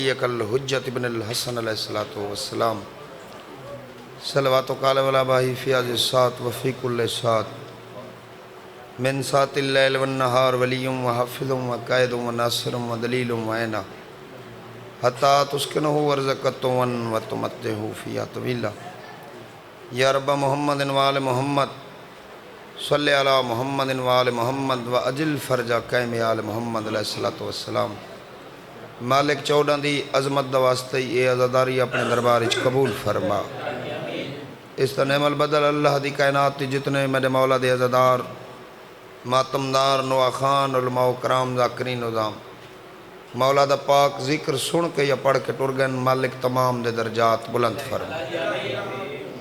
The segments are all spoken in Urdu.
ولیک الحجۃ ابن الحسن علیہ الصلوۃ والسلام صلوات و قال ولا باہی فی هذه الساعة وفی کل ساعة من ساعة اللیل والنہار ولی وحافظ وقائد وناصر ودلیل وعینہ حتی تسکنہ ورزقت وتمتعہ فیہا طویلا یا رب محمد وآل محمد صلی علی محمد وآل محمد وعجل فرج قائم آل محمد علیہ الصلوۃ والسلام۔ مالک 14 دی عظمت دا واسطے اے عزاداری اپنے دربار وچ قبول فرما۔ اس نعم البدل اللہ دی کائنات دی جتنے میرے مولا دے عزادار ماتمدار نوا خان علماء کرام ذاکرین نظام مولا دا پاک ذکر سن کے یا پڑھ کے ٹرگن مالک تمام دے درجات بلند فرما۔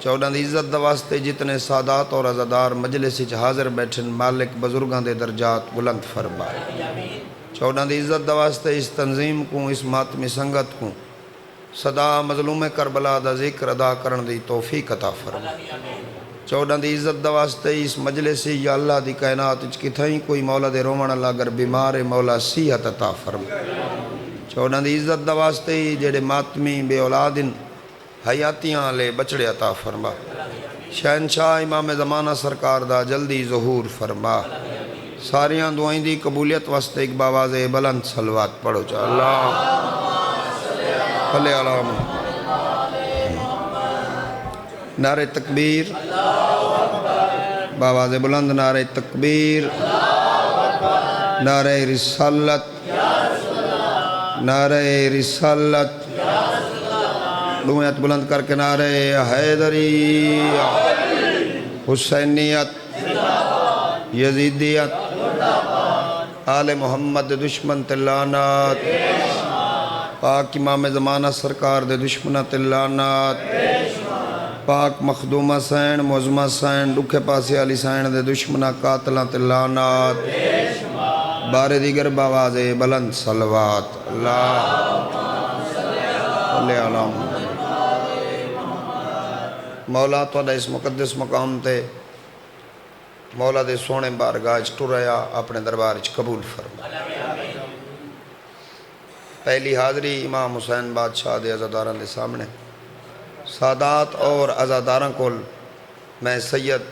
14 دی عزت دا واسطے جتنے سادات اور عزادار مجلس وچ حاضر بیٹھن مالک بزرگاں دے درجات بلند فرما۔ 14 دی عزت دا واسطے اس تنظیم کو اس ماتمی سنگت کو صدا مظلوم کربلا دا ذکر ادا کرن دی توفیق عطا فرما۔ 14 دی عزت دا واسطے اس مجلس یا اللہ دی کائنات وچ کتھائیں کوئی مولا دے رومن اللہ اگر بیمار ہے مولا صحت عطا فرما۔ 14 دی عزت دا واسطے جڑے ماتمی بے اولادن حیاتیاں لے بچڑے عطا فرما۔ شہنشاہ امام زمانہ سرکار دا جلدی ظہور فرما۔ ساریاں دعائیں دی قبولیت واسطے ایک باواز بلند صلوات پڑھو چا اللہ صلی علی محمد۔ نعرہ تکبیر، باواز بلند نعرہ تکبیر، نعرہ رسالت، نعرہ رسالت، دعائیں بلند کر کے نعرہ حیدری، حسینیت، یزیدیت، آل محمد دشمن تلانات، پاک امام زمانہ سرکار دے دشمنہ تلانات، پاک مخدومہ سین معظمہ سین دکھے پاسے علی سین دے دشمنہ قاتلہ تلانات، بارے دیگر باواز بلند صلوات اللہ صلی علی محمد۔ مولا تو اس مقدس مقام تے مولا دے سونے بارگاہ ٹریا اپنے دربار قبول فرما۔ پہلی حاضری امام حسین بادشاہ دے عزاداران دے سامنے سادات اور عزاداران کو میں سید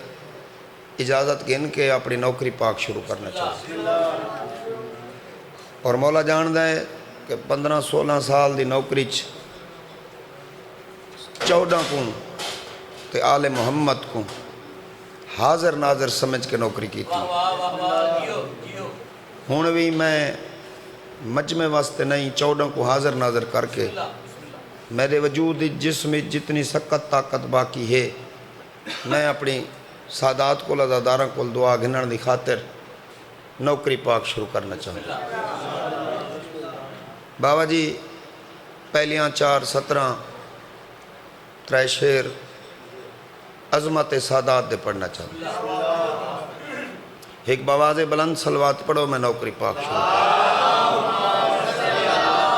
اجازت گن کے اپنی نوکری پاک شروع کرنا چاہتا اور مولا جان دے کہ 15-16 سال دی نوکری 14 کو تے آل محمد کو حاضر ناظر سمجھ کے نوکری کی تھی۔ ہون بھی میں مجمع واسطے نہیں 14 کو حاضر ناظر کر کے میرے وجود جسم جتنی سکت طاقت باقی ہے میں اپنی سادات کو عزاداراں کو دعا گھنن دی خاطر نوکری پاک شروع کرنا چاہتا بابا جی پہلیاں 4-17 ترے شیر عظمت سادات دے پڑھنا چاہتا ایک باواز بلند صلوات پڑھو میں نوکری پاک شروع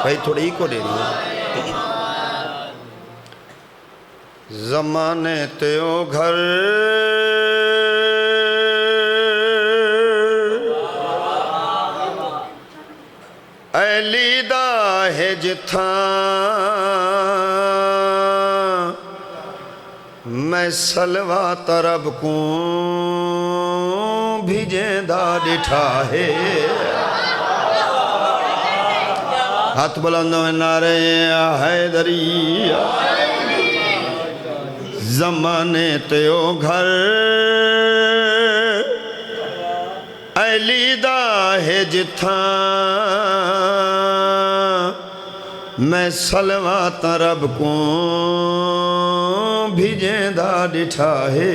بھائی تھوڑی ہی کو دے رہی ہوں۔ زمانے تیو گھر ایلی دا ہے جتھاں میں صلوات رب کو بھیجیں دا ڈٹھا ہے۔ ہاتھ بلندوں میں نعرہ حیدری زمانے تیو گھر ایلی دا ہے جتھاں میں صلوات رب کو بھیجیں دا ڈٹھا ہے۔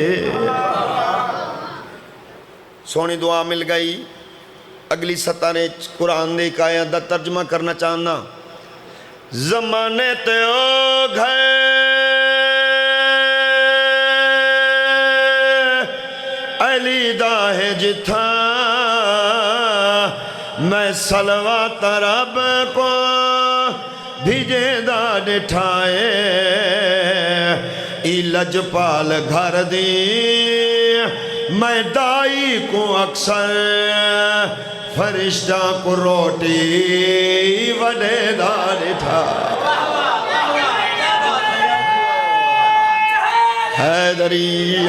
سونی دعا مل گئی۔ اگلی ستارے قرآن دے آیت دا ترجمہ کرنا چاہنا۔ زمانے تیو گھر ایلی دا ہے جتھاں میں صلوات رب کو بھیجیں دا ڈٹھائے۔ ای لجپال گھر دی میں دائی کو اکثر فرشتہ کو روٹی وڈے دا ڈٹھا حیدری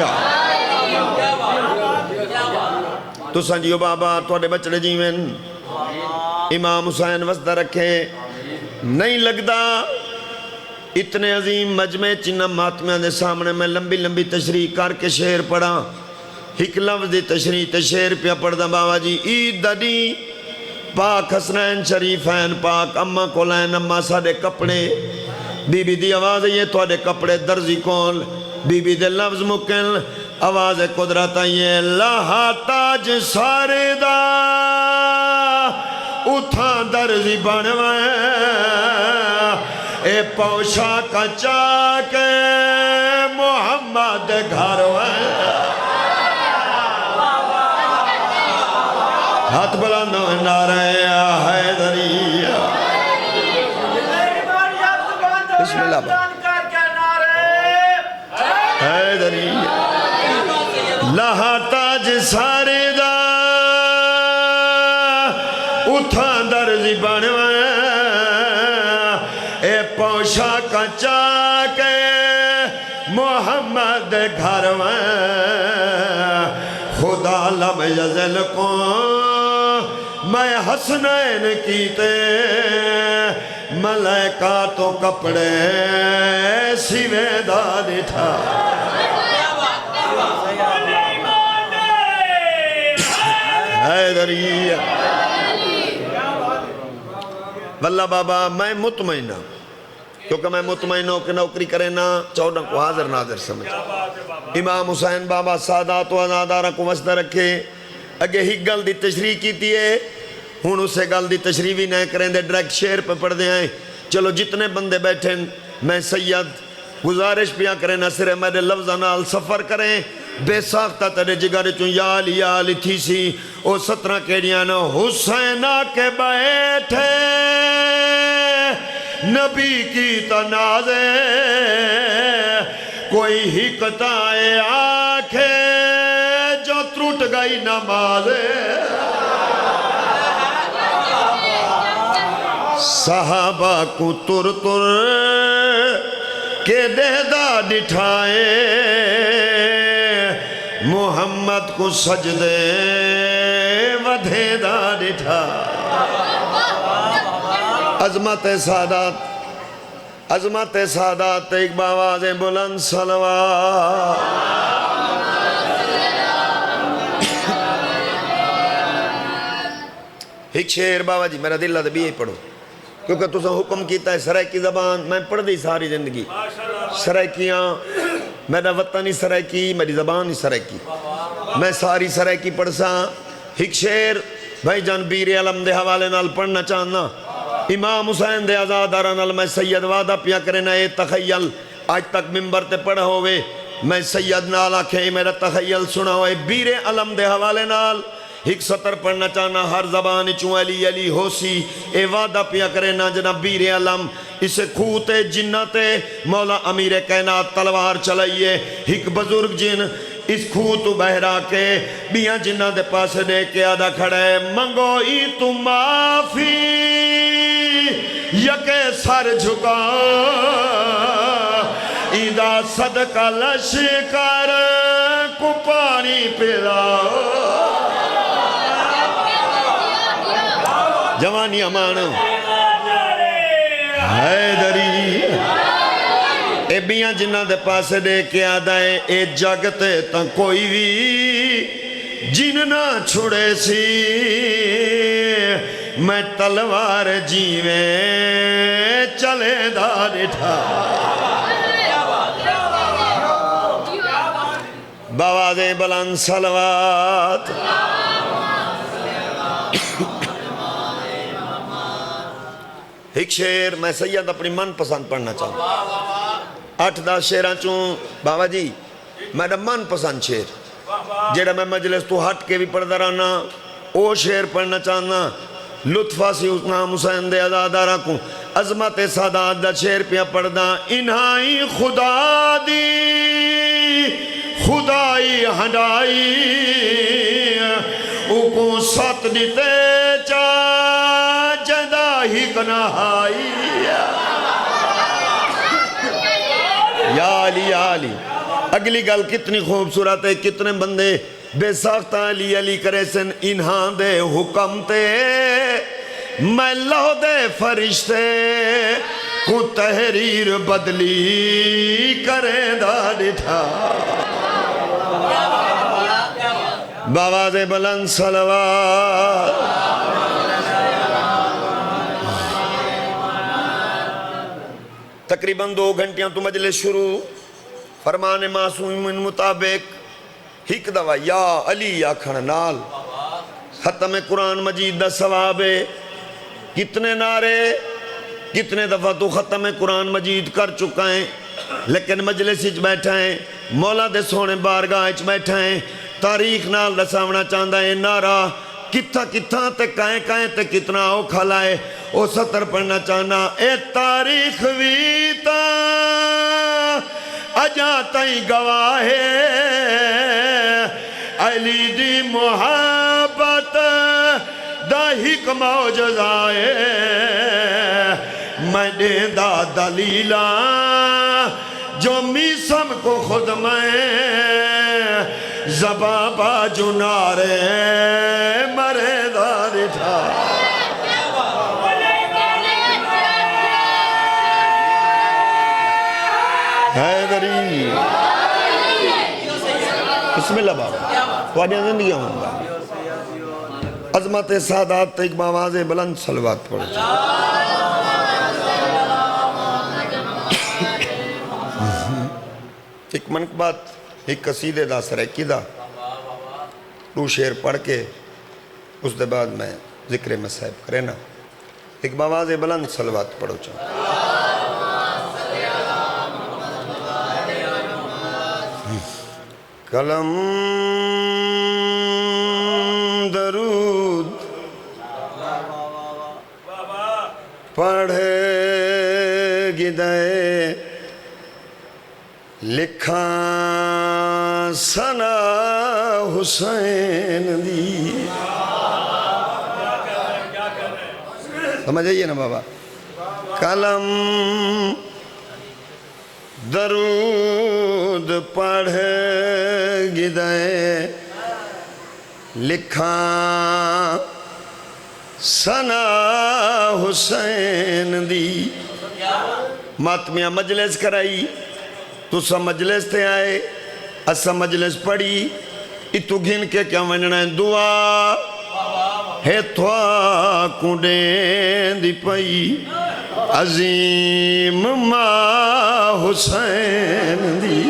تو سنجیو بابا توڑے بچڑے جیویں امام حسین وسدہ رکھے نہیں لگدا اتنے عظیم مجمع چنہ ماتمیاں دے سامنے میں لمبی لمبی تشریح کر کے شعر پڑھا ایک لفظ دی تشریح تے شعر پہ پڑھ دا بابا جی عید دا دی پاک حسنین شریفین پاک اممہ کولین اممہ ساڑے کپڑے بی بی دی آواز یہ توڑے کپڑے درزی کول بی بی دے لفظ مکل آواز قدرت یہ لہا تاج سارے دا اتھاں درزی بنوائے اے پوشا کا چاک محمد گھر وائے ہاتھ بلندو نعرہ حیدری بسم اللہ حیدری لہا تاج سارے دا اتھاں درزی بنوائے اے پوشا کا چاک محمد گھر خدا لم یزل کو میں حسنین کیتے ملائکہ تو کپڑے سیوے دا ڈٹھا حیدری واللہ بابا میں مطمئنہ کیونکہ میں مطمئن ہوں کہ نوکری کرے نا 14 کو حاضر ناظر سمجھ امام حسین بابا سادات و ازادارہ کو وسدہ رکھے اگے ہی گل دی تشریح کی تیئے ہون اسے گل دی تشریح بھی نہیں کریں دے ڈریکٹ شیر پہ پڑھ دے آئیں چلو جتنے بندے بیٹھیں میں سید گزارش پیا کریں نہ صرف میرے لفظہ نال سفر کریں بے ساختہ تڑے جگرے چون یا علی تھی سی او 17 کیڑیاں نا حسینہ کے بیٹھے نبی کی تنازے کوئی حکتائے آنکھے جو ترٹ گئی نمازے صحابہ کو تر کے دہدہ ڈٹھائے محمد کو سجدے ودھے دا ڈٹھا عظمت سادات ایک باواز بلند صلوات ایک شعر بابا جی میرا دل بھی یہی پڑھو کیونکہ تُسا حکم کیتا ہے سرائکی زبان میں پڑھ دی ساری زندگی سرائکیاں میرا وطنی سرائکی میری زبان ہی سرائکی میں ساری سرائکی پڑھ سا ایک شعر بھائی جان بیر علم دے حوالے نال پڑھنا چاہنا امام حسین دے آزادارہ نال میں سید وعدہ پیا کرنا اے تخیل آج تک ممبر تے پڑھا ہوئے میں سید نال آکھیں میرا تخیل سنا ہوئے بیر علم دے حوالے نال ایک سطر پڑھنا چاہنا ہر زبان چون علی علی ہو سی اے وعدہ پیا کرنا جناب بیر علم اسے کھوتے جنتے مولا امیر کائنات تلوار چلائیے ایک بزرگ جن اس کھوتو بہرا کے بیاں جنہ دے پاس دے کے آدھا کھڑے منگوئی تو معافی یکے سر جھکا ایدہ صدقہ لشکر کو پانی پلا جوانی امان حیدری اے بیاں جنہ دے پاسے دے کے آدھائے اے جگتے تا کوئی بھی جن نہ چھڑے سی میں تلوار جیویں چلے دا ڈٹھا باواز بلند صلوات ایک شعر میں سید اپنی من پسند پڑھنا چاہوں 8-10 شعران چون بابا جی میرا من پسند شعر جیڑا میں مجلس تو ہٹ کے بھی پڑھ درانا او شعر پڑھنا چاہنا لطفہ سی اسنام حسین دے ازادارہ کو عظمت سادات دا شعر پیا پڑھ دا انہائی خدا دی خدائی ہنڈائی او کو سات دیتے تنہائی یا علی یا علی۔ اگلی گل کتنی خوبصورت ہے، کتنے بندے بے ساختہ علی علی کرے سن، انہاں دے حکم تے میں لو دے فرشتے کو تحریر بدلی کرے دا ڈٹھا۔ باواز بلند صلوات۔ تقریباً 2 گھنٹیاں تو مجلس شروع، فرمان معصوم مطابق ہک دوا یا علی یا کھڑنال، ختم قرآن مجید دا ثواب ہے۔ کتنے نعرے، کتنے دفعہ تو ختم قرآن مجید کر چکا ہے، لیکن مجلس اچ بیٹھا ہے، مولا دے سونے بارگاہ اچ بیٹھا ہے، تاریخ نال دساونا چاہتا ہے نعرہ کتھا کتھا تے کائیں کائیں تے کتنا اوکھا لائے، او سطر پڑھنا چاہنا اے تاریخ ویتا اجا تائیں گواہے علی دی محبت دا ہک معجزائے، میں دیندہ دلیلہ جو میسم کو خود میں زبابا جنارے مرے داری تھا۔ حیدری بسم اللہ بابا واجہ زندگی ہوں گا عظمت سادات ایک باواز بلند صلوات پڑھ ایک منقبات ایک قصیدے دا سرائکی دا 2 شعر پڑھ کے اس دے بعد میں ذکر مصائب کرے نا ایک باواز بلند صلوات پڑھو چاہوں کلم درود پڑھے گدائے لکھا سنا حسین دی سمجھ آئیے نا بابا کلم درود پڑھے گدائے لکھا سنا حسین دی ماتمیاں مجلس کرائی تو سا مجلس تے آئے اسا مجلس پڑھی اتو گھن کے کیا وننا ہے دعا ہے تھوا کنڈیں دی پئی عظیم ماں حسین دی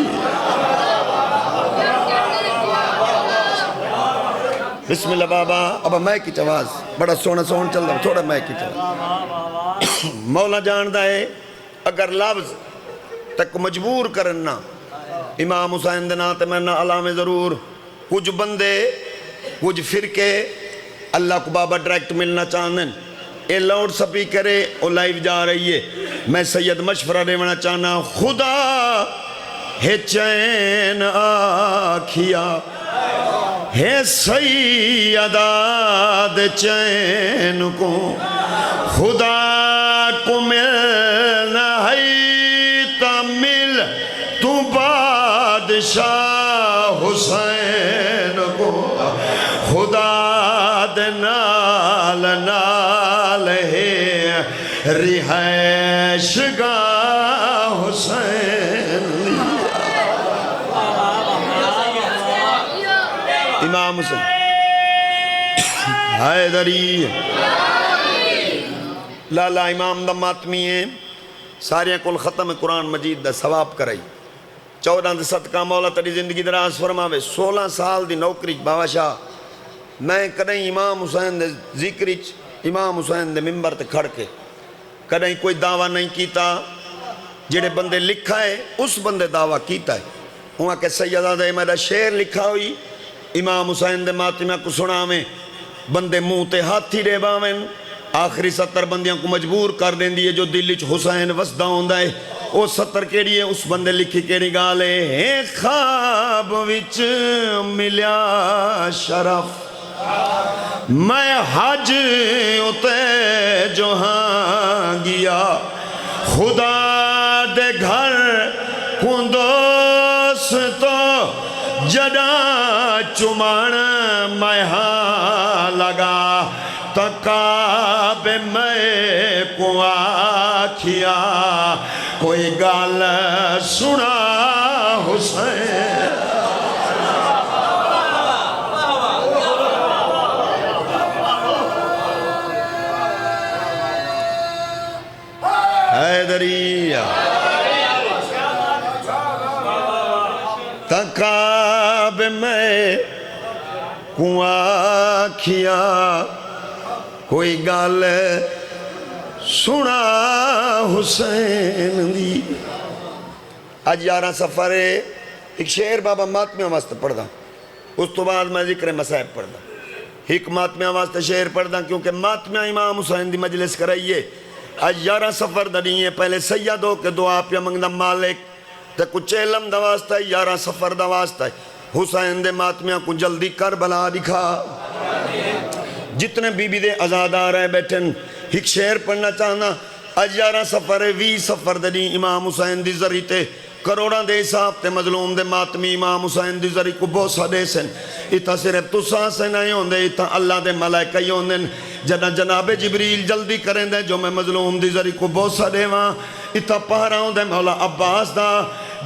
بسم اللہ بابا اب میں کی چواز بڑا سونا سون چل رہا تھوڑا میں کی چواز مولا جاندہ ہے اگر لفظ تک مجبور کرنا امام حسین دینا تے میں علامے ضرور کچھ بندے کچھ فرقے اللہ کو بابا ڈائریکٹ ملنا چاہنے اے لاؤڈ سپیکرے او لائیو جا رہی ہے میں سید مشورہ دیونا چاہنا خدا ہے چین آکھیا ہے سیدہ دے چین کو خدا کو ملنا ہے مل تو بادشاہ حسین کو خدا دے نال نال ہے رہائش گاہ حسین امام حسین حیدری لالا امام دا ماتمی ہے ساریاں کل ختم قرآن مجید دا ثواب کرائی 14 صدقہ مولا تری زندگی دراز فرماوے 16 سال دی نوکری بابا شاہ میں کدیں امام حسین دے ذکرچ امام حسین دے ممبر تے کھڑ کے کدیں کوئی دعویٰ نہیں کیتا جڑے بندے لکھا ہے اس بندے دعویٰ کیتا ہے وہاں کہ سیدہ دے میرا شعر لکھا ہوئی امام حسین دے ماتمہ کو سناویں بندے منہ تے ہاتھی دے باویں آخری 70 بندیاں کو مجبور کر دیں دیئے جو دلچ حسین وسدہ ہوندہ ہے وہ 70 کیڑی ہے اس بندے لکھی کیڑی گالے خواب وچ ملیا شرف میں حج اتے جو ہاں گیا خدا دے گھر کندوس تو جڑا چمان میں ہاں لگا تکاب میں کو آکھیا کوئی گال سنا حسین حیدریہ تکاب میں کو آکھیا کوئی گال سنا حسین دی آج 11 سفر ایک شعر بابا ماتمیاں واسطے پڑھ دا اس تو بعد میں ذکر مسائب پڑھ دا ایک ماتمیاں واسطے شعر پڑھ دا کیونکہ ماتمیاں امام حسین دی مجلس کرائیے آج 11 سفر دا نہیں ہے پہلے سیدوں کے دعا پیا منگدہ مالک تے کچھ علم دا واسطہ ہے 11 سفر دا واسطہ ہے حسین دے ماتمیاں کو جلدی کربلا دکھا جتنے بی بی دے ازادار ہیں بیٹھن ایک شعر پڑھنا چاہنا آج 11 سفر 20 سفر دے نہیں امام حسین دی ذری تے کروڑاں دے حساب تے مظلوم دے ماتمی امام حسین دی ذری کو بوسہ دے سن اتھا صرف تساں سے نہیں ہوندے اتھا اللہ دے ملائکہ ہی ہوندے جناب جبریل جلدی کریں دے جو میں مظلوم دی ذری کو بوسہ دے وہاں اتھا پہرا ہوں دے مولا عباس دا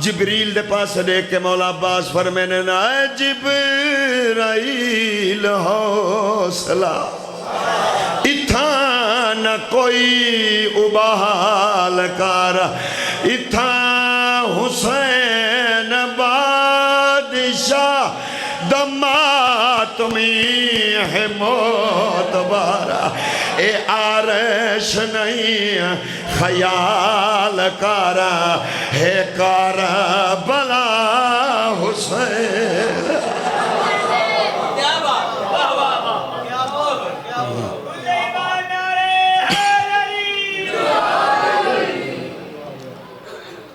جبریل دے پاس دے کے مولا عباس فرمینے نا اے جبرائیل حوصلہ اتھا نہ کوئی ابحال کار اتھا حسین بادشاہ دماتمی ہے موت بارا اے عرش نہیں خیال کارا ہے کربلا حسین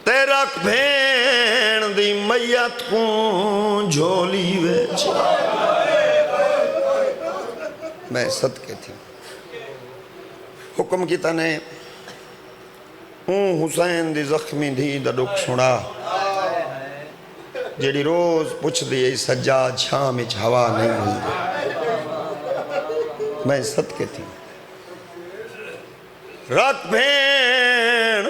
تیرک بھین دی میت کو جھولی ویچ میں صدقے تھی حکم کی تنے حسین دی زخمی دی دا دکھ سنا جیڑی روز پوچھ دی سجاد شام اچ ہوا نہیں ہوئی میں صدقے تھی رکھ بھین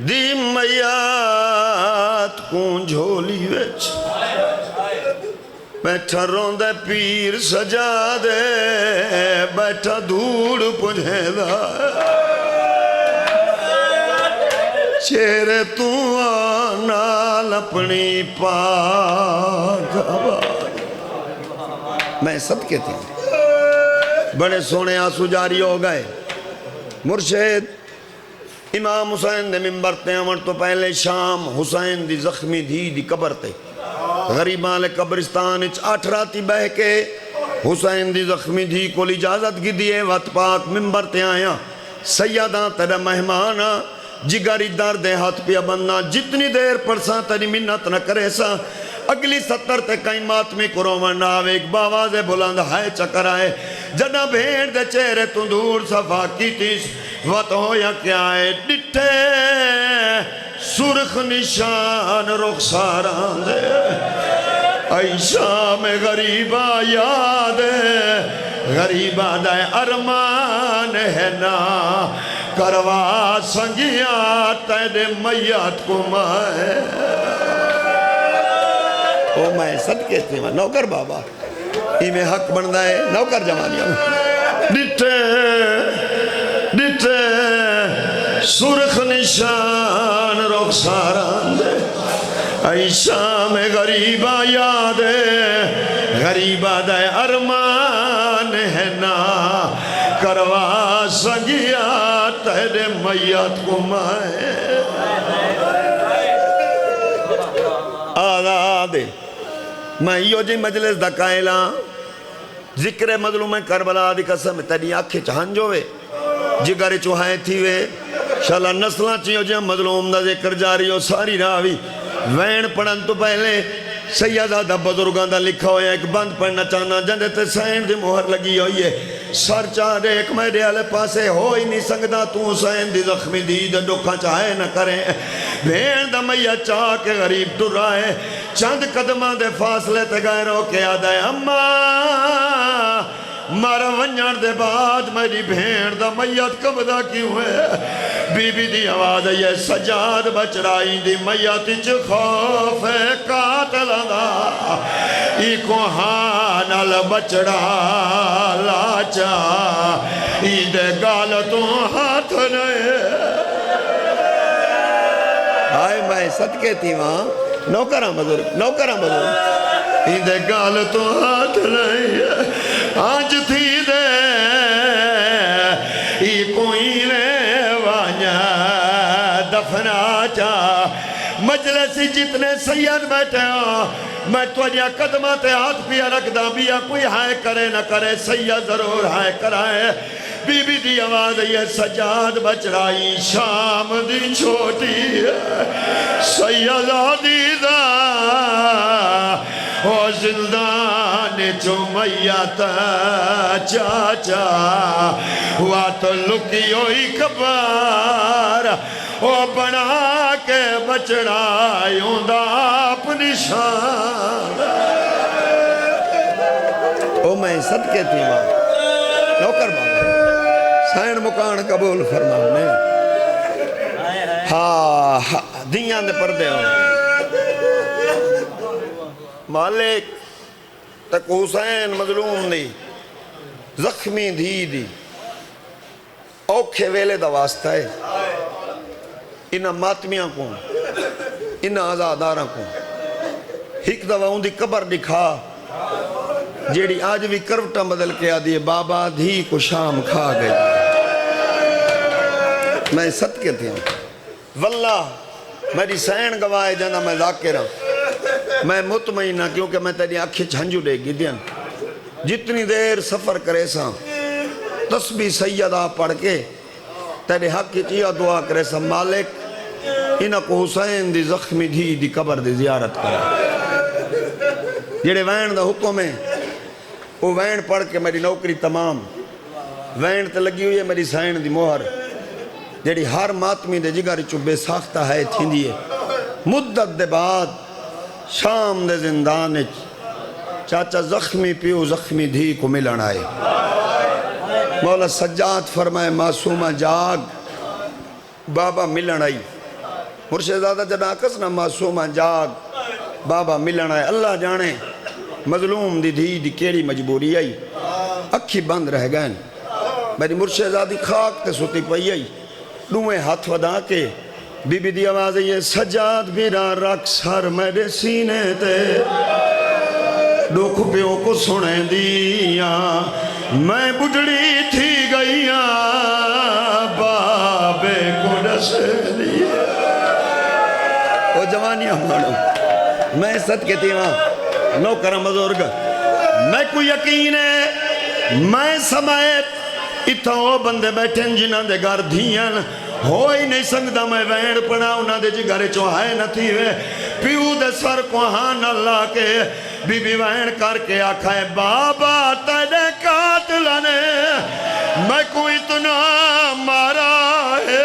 دی میات کون جھولی ویچ بیٹھا روندے پیر سجا دے بیٹھا دھوڑ پجھے دا چہرے تو آنال اپنی پاک آباد میں صدقے تھی بڑے سونے آنسو جاری ہو گئے مرشد امام حسین دے ممبر تے امر تو پہلے شام حسین دی زخمی دی قبر تے غریبان لے قبرستان اچ 8 راتی بہ کے حسین دی زخمی دی کو اجازت کی دیئے وقت پاک ممبر تے آیا سیداں تیرا مہمانا جگری در دے ہاتھ پیا بننا جتنی دیر پرساں تیری منت نہ کرے سا اگلی 70 تے کئی ماتمی کرومن آوے ایک باوازے بلند ہائے چکر آئے جنا بھیڑ دے چہرے تو دور صفا کی تیس وقت ہو یا کیا ہے ڈٹھے سرخ نشان رخساران دے عیشہ میں غریبہ یاد ہے غریبہ دے ارمان ہے نا کروا سنگیات تیرے میات کو مائے او میں صدقے تھی میں نوکر بابا ای میں حق بندہ ہے نوکر جوانیاں ڈٹھے سرخ نشان رخساران دے عیشہ میں غریبہ یاد ہے غریبہ دے ارمان ہے نا کروا سنگیات تیرے میات کو مائے آزاد میں یہ جی مجلس دا قائلہ ذکر مظلوم کربلا دی قسم تیری آنکھیں چہن جوے جگر چوہائے تھی وے شالا نسلہ چیو جی مظلوم دا ذکر جاری ہو ساری راوی وین پڑھن تو پہلے سیدہ بزرگاں دا لکھا ہویا ایک بند پڑھنا چاہنا جندے تے حسین دی مہر لگی ہوئی ہے سر چاہ ایک میرے آلے پاسے ہو ہی نہیں سکتا تو حسین دی زخمی دید ڈوکھا چاہے نہ کریں بھین دا میہ چاہ کے غریب ٹر رہا ہے چند قدمان دے فاصلے تے گئے رو کے آدھا ہے اماں مارا ونجان دے بعد میری بھین دا میت قبضہ کیوں ہے بی بی دی آواز ہے سجاد بچ رائی دی میت چ خوف ہے قاتل دا ای کو ہانال بچڑا لاچا ای دے گال تو ہاتھ نئے آئے میں صدقے تھی وہاں نوکرہ مدر ای دے گال تو ہاتھ نئے آج تھی دے ای کوئی نے وانیا دفنا چا مجلسی جتنے سید بیٹھے ہو میں توجہ قدمات ہاتھ پیا رکھ دا بیا کوئی ہائے کرے نہ کرے سید ضرور ہائے کرائے بی بی دی آواز یہ سجاد بچ رائی شام دی چھوٹی سیدہ دیدہ او زندان چو میت چاچا ہوا تو لکی ہوئی کبار او بنا کے بچڑا یوں دا اپنی شان او میں صدقے تھی ماں نوکر بابا سین مکان قبول فرمانے ہاں دیاں دے پردے ہوں مالک تک حسین مظلوم دی زخمی دی اوکھے ویلے دا واسطہ ہے انہاں ماتمیاں کو انہاں آزاداراں کو ہک دوا ان دی قبر دکھا جیڑی آج بھی کروٹا بدل کے آدھی بابا دھی کو شام کھا گئی میں صدقے تھی ہوں واللہ میری سین گواہ جانا میں ذاکرہ میں مطمئنہ کیونکہ میں تیری آنکھیں چھنجو دے گی دیا جتنی دیر سفر کرے سا تسبیح سیدہ پڑھ کے تیرے حق کی چیہ دعا کرے سا مالک انہاں کو حسین دی زخمی دی قبر دی زیارت کرا جیڑے وین دا حکم ہے وہ وین پڑھ کے میری نوکری تمام وین تے لگی ہوئی ہے میری سین دی مہر جیڑی ہر ماتمی دے جگہ چو بے ساختہ ہے تھی دیئے مدت دے بعد شام دے زندان چاچا زخمی پیو زخمی دھی کو ملن آئے مولا سجاد فرمائے معصومہ جاگ بابا ملن آئی مرشد زادہ جناکس نا معصومہ جاگ بابا ملن آئے اللہ جانے مظلوم دی کیڑی مجبوری آئی اکھی بند رہ گئن میری مرشد زادی خاک تے سوتی پئی آئی دوئے ہاتھ ودا کے بی بی دی آواز یہ سجاد بیرا رکھ سر میرے سینے تے دکھ پیوں کو سنے دیا میں بڑھڑی تھی گئیا بابے کو رس دیا وہ جوانی ہمارا میں صدقے تھی وہاں نوکرہ مزورگ میں کو یقین ہے میں سمایت اتھاؤ بندے بیٹھیں جنہاں دے گھر دھیاں ہوئی نہیں سکتا میں وین پڑا انہاں دے جی گھرے چوہائے نہ تھی وے پیو دے سر کو ہاں اللہ کے بی بی وین کر کے آکھائے بابا تیرے قاتلنے میں کو اتنا مارا ہے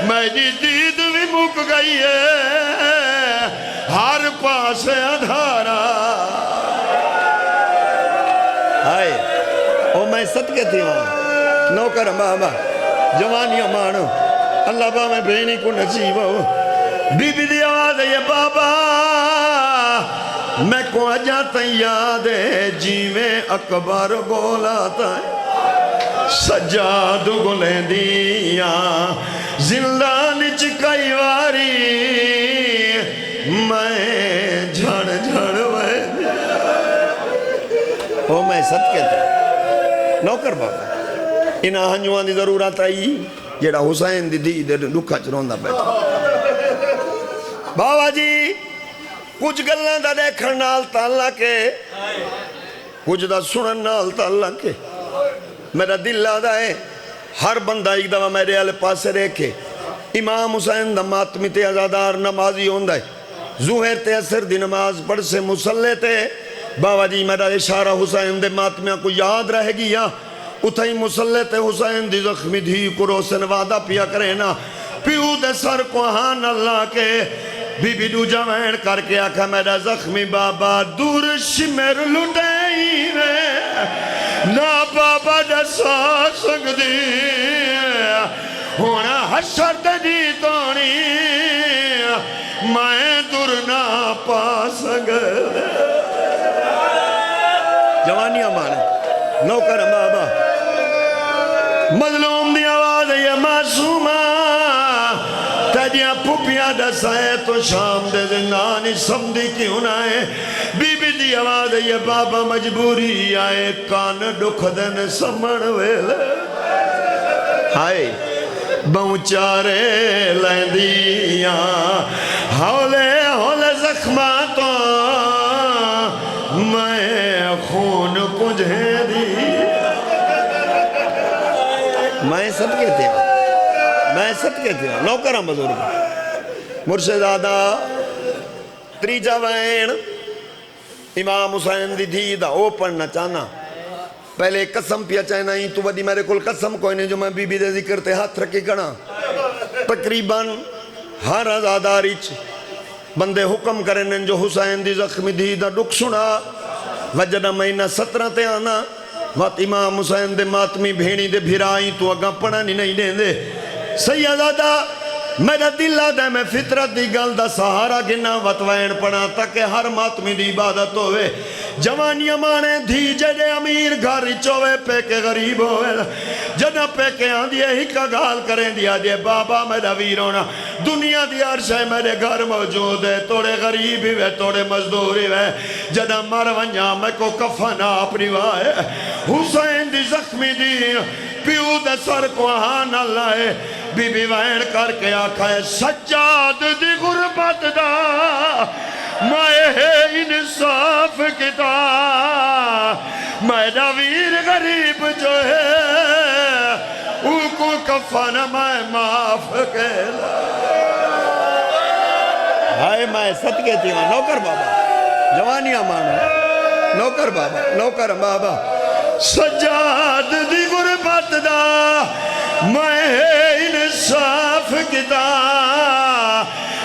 میری دید بھی مک گئی ہے ہر پاس ادھارا آئے او میں صدقے تھی وہاں نوکر بابا جوانیاں مانو اللہ با میں بینی کو نصیب ہو بی بی دی آواز ہے یہ بابا میں کو اجاتا یاد ہے جیویں اکبر بولاتا ہے سجاد گلیں دیاں زندان چکائی واری میں جھڑ وے او میں صدقے تھا نوکر بابا انہاں ہنجوان دی ضرورت آئی جیڑا حسین دی دے لکھا چروندہ بیٹھا بابا جی کچھ گلنا دا دیکھن نال تالا کے کچھ دا سنن نال تالا کے میرا دل آدھا ہے ہر بندہ ایک دفعہ میرے آلے پاسے ریکھے امام حسین دا ماتمی تے ازادار نمازی ہوندہ ہے ظہر تے اثر دی نماز پڑھ سے مسلح تے بابا جی میرا اشارہ حسین دے ماتمیاں کو یاد رہ گیا اتھائی مسلح تے حسین دی زخمی دھی کو روسن وعدہ پیا کرے نا پیو دے سر کو ہان اللہ کے بی بی دو جوین کر کے آکھا میرا زخمی بابا دور شمر لٹائی رے نا بابا دسا سنگ دی ہونا حشر تے دی تونی میں دور نہ پا سنگ جوانیاں مانے نوکر بابا مظلوم دی آواز یہ معصومہ تیجیاں پھوپیاں دسائے تو شام دے زندانی سمدھی کیوں نہ ہے بی بی دی آواز یہ بابا مجبوری آئے کان دکھ دن سمن ویلے ہائے بہنچارے لیندیاں ہولے ہولے زخماتوں میں خون پجھے دی میں صدقے تھے میں صدقے تھے نوکرم بزرگ مرشد آدھا تریجہ وین امام حسین دی دھی دا او پڑھنا چاہنا پہلے قسم پیا چاہنا ہی تو ودی میرے کل قسم کوئی نہیں جو میں بی بی دے ذکر تے ہاتھ رکھے گنا تقریباً ہر ازاداری بندے حکم کرنے جو حسین دی زخمی دھی دا دکھ سنا وجدہ مہینہ 17 تے آنا وقت امام حسین دے ماتمی بھینی دے بھیرائی تو اگاں پڑھا نہیں دیں دے سیدادہ میرا دل آدھا میں فطرت دی گل دا سہارا گنا وطوین پڑھا تاکہ ہر ماتمی دی عبادت ہوئے جوانیاں مانے دھی جڑے امیر گھاری چوے پہ کے غریب ہوئے جنہ پہ کے آن دیئے ہی کا گال کریں دیا دیئے بابا میرا ویرونا دنیا دی عرشہ میرے گھر موجود ہے توڑے غریبی وے توڑے مزدوری وے جنہ مرونیاں میں کو کفنا اپنی وائے حسین دی زخمی دی پیو دے سر کو آہان اللہ ہے بی بی وین کر کے آکھا ہے سجاد دی غربت دا میں انصاف کتا میرا ویر غریب جو ہے او کو کفن میں معاف کہلا ہائے میں صدقے تھی ہوں نوکر بابا جوانیاں مانا نوکر بابا سجاد دی غربت دا میں انصاف کتا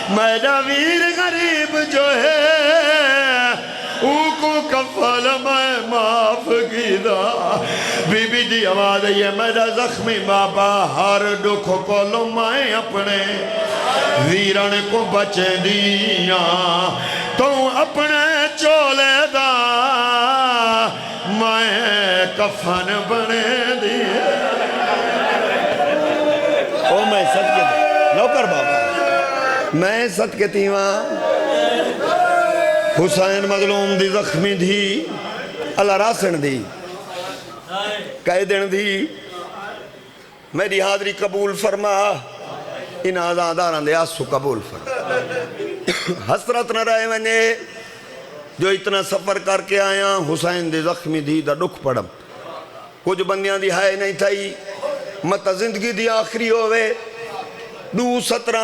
میرا ویر غریب جو ہے او کو کفل میں معاف کیدا بی بی دی آواز یہ میرا زخمی بابا ہر دکھ کو لو میں اپنے ویرن کو بچے دیا تو اپنے چولے دا میں کفن بنے دیا او میں صدقے دی نوکر بابا میں صدقے تھی وہاں حسین مظلوم دی زخمی دی اللہ راسن دی قیدن دی میری حاضری قبول فرما ان آزاداران دے آسو قبول فرما حسرت نہ رہے میں نے جو اتنا سفر کر کے آیا حسین دی زخمی دی دا دکھ پڑم کچھ بندیاں دی ہائے نہیں تھائی مت زندگی دی آخری ہوئے 2-17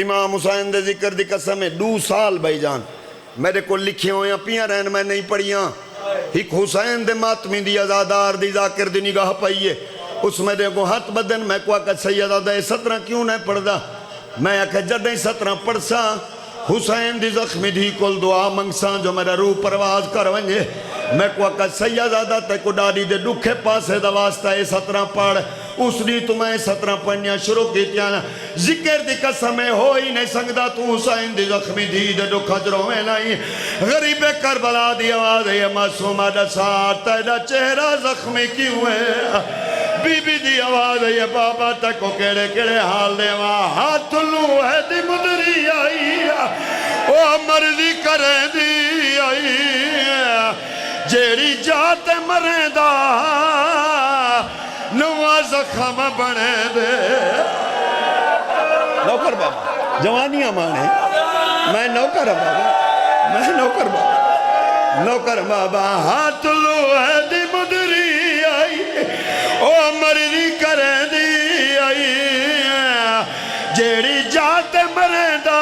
امام حسین دے ذکر دی قسم ہے 2 سال بھائی جان میرے کو لکھے ہوئے ہیں پیاں رہن میں نہیں پڑھیاں ایک حسین دے ماتمی دی ازادار دی ذاکر دی نگاہ پائیے اس میں دے کو ہاتھ بدن میں کو آکا سیدہ دے 17 کیوں نہیں پڑھ دا میں آکا جدیں 17 پڑھ سا حسین دی زخمی دی کل دعا منگساں جو میرا روح پرواز کر ونجے میں کو آکا سیدہ تے کو ڈاڑی دے دکھے پاسے دا واسطہ 17 پڑھ اس دی تمہیں 17 پڑھنیاں شروع کی تیانا ذکر دی قسمیں ہوئی نہیں سنگدہ تو حسین دی زخمی دی دے دکھ جروں میں لائی غریب کربلا دی آواز ہے معصومہ دا ساتھ تیرا چہرہ زخمی کیوں ہے بی بی دی آواز ہے بابا تکو کیڑے کیڑے حال دے وہاں ہاتھ لو ہے دی مدری آئی او مرضی کرے دی آئی جیڑی جاتے مرے دا نواز زخم بنے دے نوکر بابا جوانیاں مانے میں نوکر بابا ہاتھ لو ہے دی مدری آئی او مرضی کرے دی آئی جیڑی جات مرے دا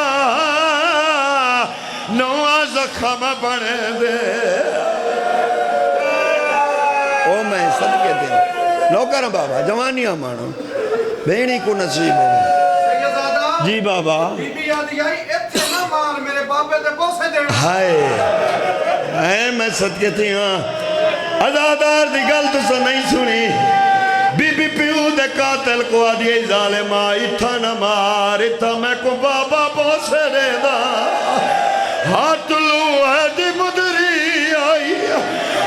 زخم بنے دے او میں صدقے دے نوکر بابا جوانیاں مانو بہنی کو نصیب ہو جی بابا ہائے میں صدقے تھی ہاں عزادار دی گل تو سا نہیں سنی بی بی پیو دے قاتل کو آدھیے ظالمہ اتھا نہ مار اتھا میں کو بابا بوسے دے دا ہاتھ لو ہے دی مدری آئی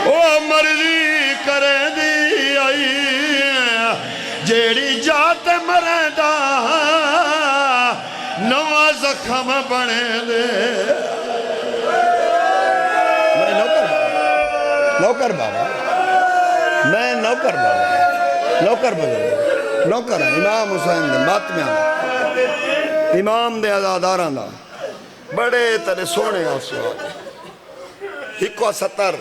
او مرضی کرے دی آئی جیڑی جات مرے دا نوا زخم بنے دے میں نوکر بابا میں نوکر بابا نوکر بزرگ نوکر ہے امام حسین دے ماتمیاں دا امام دے عزاداراں دا بڑے ترے سونے آسوان ہکو ستر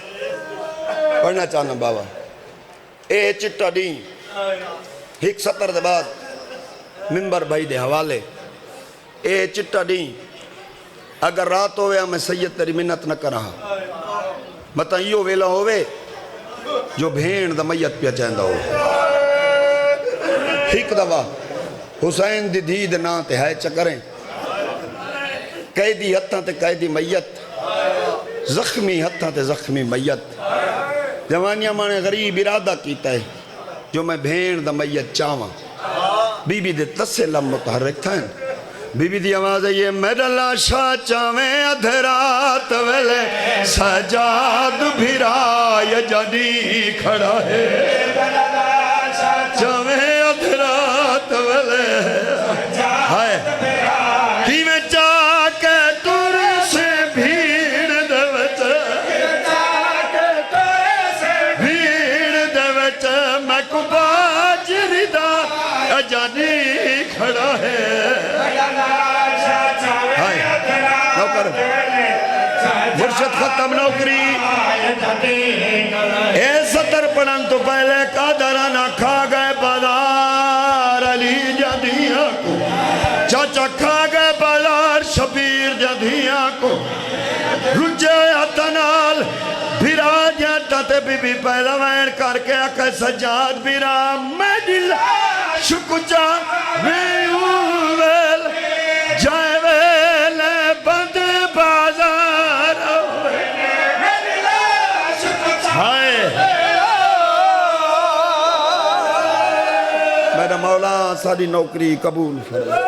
پڑھنا چاہنا بابا اے چٹا دیں ہک ستر دے بعد ممبر بھائی دے حوالے اے چٹا دیں اگر رات ہوئے میں سید تیری منت نہ کرا مطلب یہ ویلا ہوئے جو بھین دا میت پیا چاہندہ ہو ہک دوا حسین دی دید نا تے ہے چکریں قیدی ہتھاں تے قیدی میت زخمی ہتھاں تے زخمی میت جوانیاں مانے غریب ارادہ کیتا ہے جو میں بھین دا میت چاہواں بی بی دے تسے لم متحرک تھا بی بی دی آواز ہے یہ میرا لاشا چاہویں ادھرات ویلے سجاد بھیرا یا جانی کھڑا ہے چاہویں ادھرات ویلے ہائے کی میں چاہ کے تور سے بھیڑ دے وچ بھیڑ دے وچ میں کو باجری دا جانی کھڑا ہے نوکر مرشد ختم نوکری اے ستر پڑھن تو پہلے قادرانہ کھا گئے بازار علی جدیاں کو چاچا کھا گئے بازار شبیر جدیاں کو رجے اتنال بھیرا جاتا تے بی بی پہلا وین کر کے اکھے سجاد بھیرا میں دل شکچا میں اویل جائے ویل بند بازار ہائے میرا مولا ساری نوکری قبول فرمائے